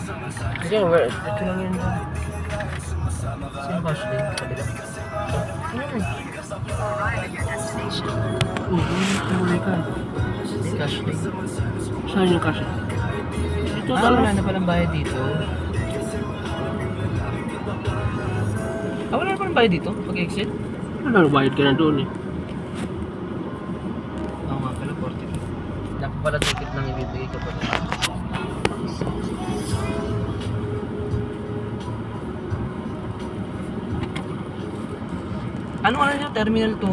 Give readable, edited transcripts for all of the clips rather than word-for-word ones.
Sige, ito lang yun. Sino ba siya? Kabila. Tumulay ka. Cash link. Saan yung cash? Ito wala na palang bayad dito. Wala na palang bayad dito pag-exit? Ano, bayad ka na doon eh. Oo nga pala, 40. Dapat pala ticket lang ibibigay ka pala. Ano niya? Terminal 2?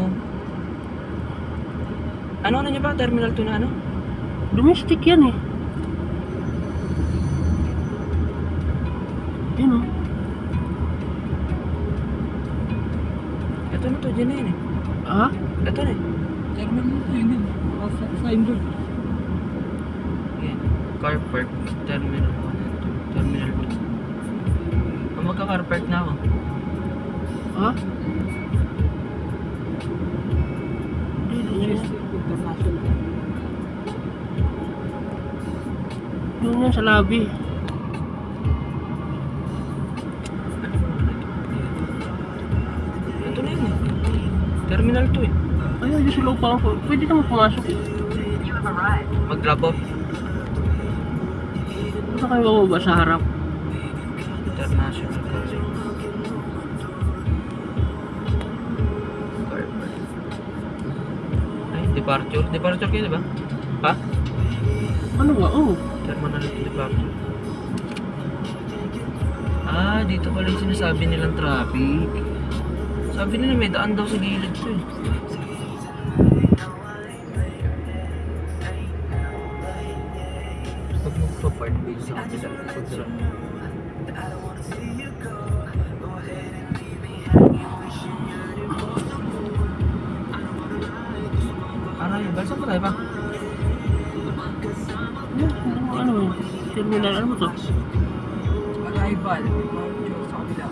Ano niya ba? Terminal 2 na ano? Domestic yan eh. Yun oh. Ito na to, dyan na yun eh. Ha? Ito na eh. Terminal na yun din. Signboard. Yan. Car park. Terminal 1 and 2. Terminal 2. Magka-car park na ako. Ha? International. Doon yan sa lobby. Ito na yun eh. Terminal 2 eh. Ay, hindi sa loob pa ako. Pwede naman pumasok. Mag-drop off. Basta kayo bababa sa harap. International crossing. Car park. Ay, departure. Departure kayo diba? Ha? Ano ba? Oh. Terminal to departure. Ah, dito pala yung sinasabi nilang traffic. Sabi nila may daan daw sa gilid ko eh. Pag magpa-park dito sa kabila, pag-drop. Aray, balsa pa tayo ba? Ano? Terminal, ano ba to? Arrival. Sa kabila.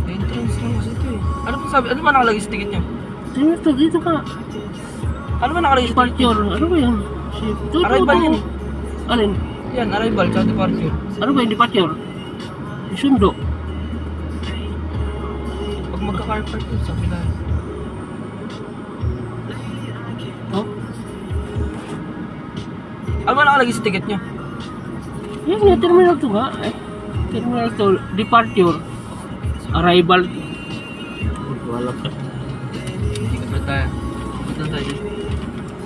Entrance lang kasi ito eh. Ano pa sabi? Ano ba nakalagay sa ticket nyo? Dito ka. Ano ba nakalagay sa ticket? Departure. Ano ba yan? Arrival yan eh. Alin? Yan, arrival sa departure. Ano ba yung departure? Isundo. Pag magka-car park dun sa kabila. Oh? Ano ba nakalagay sa ticket nyo? Yan nga, terminal to nga. Terminal to, departure. Arrival. Wala pa. Hindi ka pa tayo. Ba't na tayo?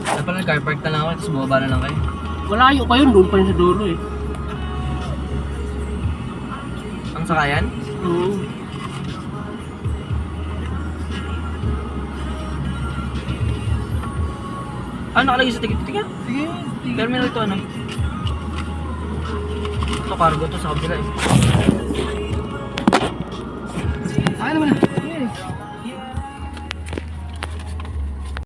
Kaya pala car park na lang ako, tapos bumaba na lang kayo. Malayo pa yun, doon pa yun sa dulo eh. Ang sakayan? Oo. Ano nakalagay sa ticket? Tika? Sige. Terminal to ano? Ito cargo to sa kabila eh. Ano naman? Yes.